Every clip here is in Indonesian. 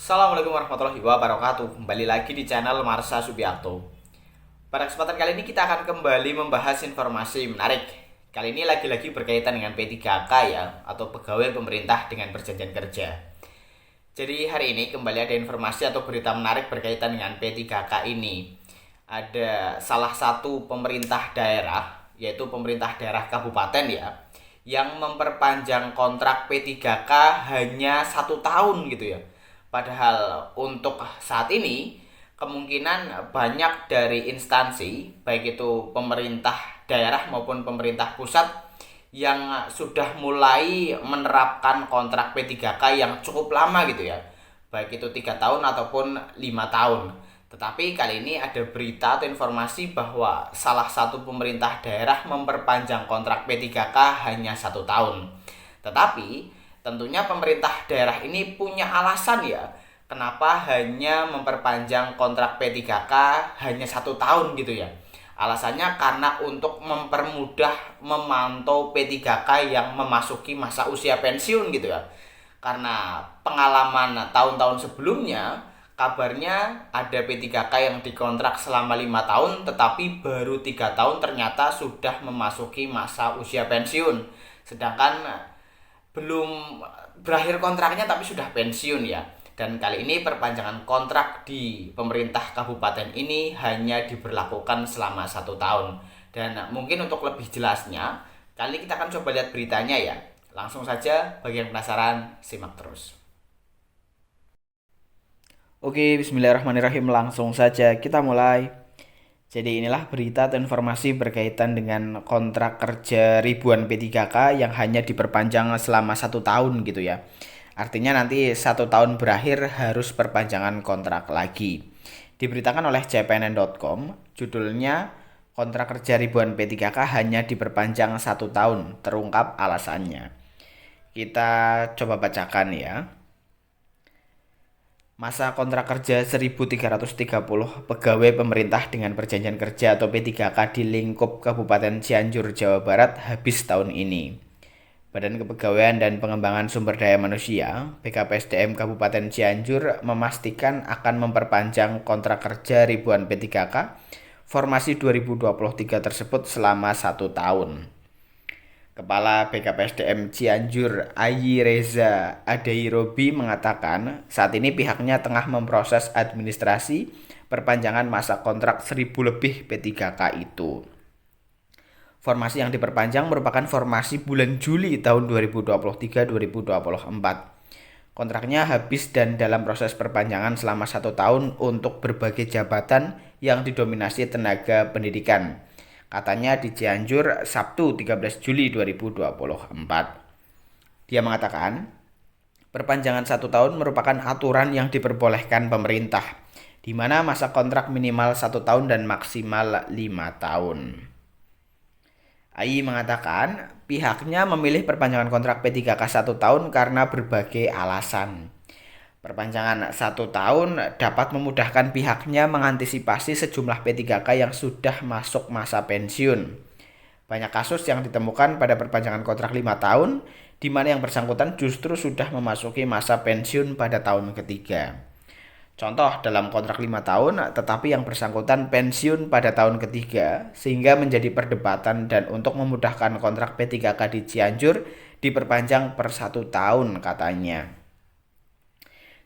Assalamualaikum warahmatullahi wabarakatuh. Kembali lagi di channel Marsha Subiakto. Pada kesempatan kali ini kita akan kembali membahas informasi menarik. Kali ini lagi-lagi berkaitan dengan P3K ya, atau pegawai pemerintah dengan perjanjian kerja. Jadi hari ini kembali ada informasi atau berita menarik berkaitan dengan P3K ini. Ada salah satu pemerintah daerah, yaitu pemerintah daerah kabupaten ya, yang memperpanjang kontrak P3K hanya 1 tahun gitu ya. Padahal untuk saat ini kemungkinan banyak dari instansi, baik itu pemerintah daerah maupun pemerintah pusat, yang sudah mulai menerapkan kontrak P3K yang cukup lama gitu ya, baik itu 3 tahun ataupun 5 tahun. Tetapi kali ini ada berita atau informasi bahwa salah satu pemerintah daerah memperpanjang kontrak P3K hanya 1 tahun. Tetapi tentunya pemerintah daerah ini punya alasan ya, kenapa hanya memperpanjang kontrak P3K hanya 1 tahun gitu ya. Alasannya karena untuk mempermudah memantau P3K yang memasuki masa usia pensiun gitu ya. Karena pengalaman tahun-tahun sebelumnya, kabarnya ada P3K yang dikontrak selama 5 tahun, tetapi baru 3 tahun ternyata sudah memasuki masa usia pensiun. Sedangkan belum berakhir kontraknya tapi sudah pensiun ya. Dan kali ini perpanjangan kontrak di pemerintah kabupaten ini hanya diberlakukan selama 1 tahun. Dan mungkin untuk lebih jelasnya, kali kita akan coba lihat beritanya ya. Langsung saja, bagi yang penasaran, simak terus. Oke, bismillahirrahmanirrahim. Langsung saja kita mulai. Jadi inilah berita atau informasi berkaitan dengan kontrak kerja ribuan P3K yang hanya diperpanjang selama 1 tahun gitu ya. Artinya nanti 1 tahun berakhir harus perpanjangan kontrak lagi. Diberitakan oleh cpnn.com, judulnya kontrak kerja ribuan P3K hanya diperpanjang 1 tahun, terungkap alasannya. Kita coba bacakan ya. Masa kontrak kerja 1.330 pegawai pemerintah dengan perjanjian kerja atau P3K di lingkup Kabupaten Cianjur, Jawa Barat habis tahun ini. Badan Kepegawaian dan Pengembangan Sumber Daya Manusia (BKPSDM) Kabupaten Cianjur memastikan akan memperpanjang kontrak kerja ribuan P3K formasi 2023 tersebut selama 1 tahun. Kepala BKPSDM Cianjur Ayi Reza Adairobi mengatakan saat ini pihaknya tengah memproses administrasi perpanjangan masa kontrak 1.000 lebih P3K itu. Formasi yang diperpanjang merupakan formasi bulan Juli tahun 2023-2024. Kontraknya habis dan dalam proses perpanjangan selama 1 tahun untuk berbagai jabatan yang didominasi tenaga pendidikan. Katanya di Cianjur Sabtu 13 Juli 2024. Dia mengatakan, perpanjangan 1 tahun merupakan aturan yang diperbolehkan pemerintah, di mana masa kontrak minimal 1 tahun dan maksimal 5 tahun. Ai mengatakan, pihaknya memilih perpanjangan kontrak P3K 1 tahun karena berbagai alasan. Perpanjangan 1 tahun dapat memudahkan pihaknya mengantisipasi sejumlah P3K yang sudah masuk masa pensiun. Banyak kasus yang ditemukan pada perpanjangan kontrak 5 tahun, di mana yang bersangkutan justru sudah memasuki masa pensiun pada tahun ketiga. Contoh dalam kontrak 5 tahun, tetapi yang bersangkutan pensiun pada tahun ketiga, sehingga menjadi perdebatan dan untuk memudahkan kontrak P3K di Cianjur diperpanjang per 1 tahun katanya.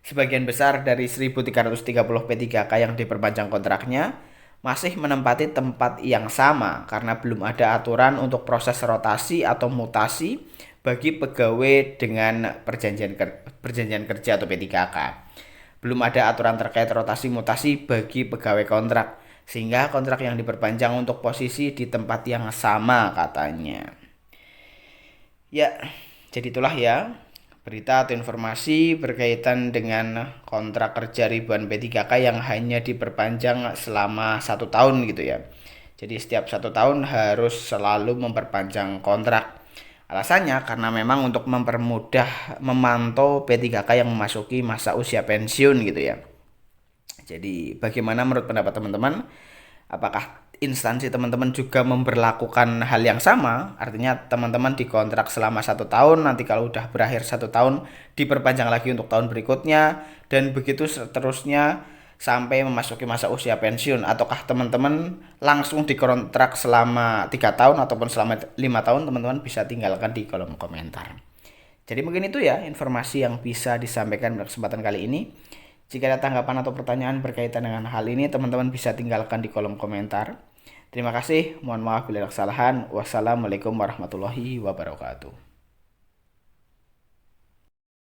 Sebagian besar dari 1.330 P3K yang diperpanjang kontraknya masih menempati tempat yang sama karena belum ada aturan untuk proses rotasi atau mutasi bagi pegawai dengan perjanjian kerja atau P3K. Belum ada aturan terkait rotasi mutasi bagi pegawai kontrak, sehingga kontrak yang diperpanjang untuk posisi di tempat yang sama katanya. Ya, jadi itulah ya berita atau informasi berkaitan dengan kontrak kerja ribuan P3K yang hanya diperpanjang selama 1 tahun gitu ya. Jadi setiap 1 tahun harus selalu memperpanjang kontrak. Alasannya karena memang untuk mempermudah memantau P3K yang memasuki masa usia pensiun gitu ya. Jadi bagaimana menurut pendapat teman-teman? Apakah instansi teman-teman juga memberlakukan hal yang sama, artinya teman-teman dikontrak selama 1 tahun, nanti kalau udah berakhir 1 tahun diperpanjang lagi untuk tahun berikutnya, dan begitu seterusnya sampai memasuki masa usia pensiun, ataukah teman-teman langsung dikontrak selama 3 tahun ataupun selama 5 tahun, teman-teman bisa tinggalkan di kolom komentar. Jadi mungkin itu ya informasi yang bisa disampaikan pada kesempatan kali ini. Jika ada tanggapan atau pertanyaan berkaitan dengan hal ini, teman-teman bisa tinggalkan di kolom komentar. Terima kasih, mohon maaf bila ada kesalahan. Wassalamualaikum warahmatullahi wabarakatuh.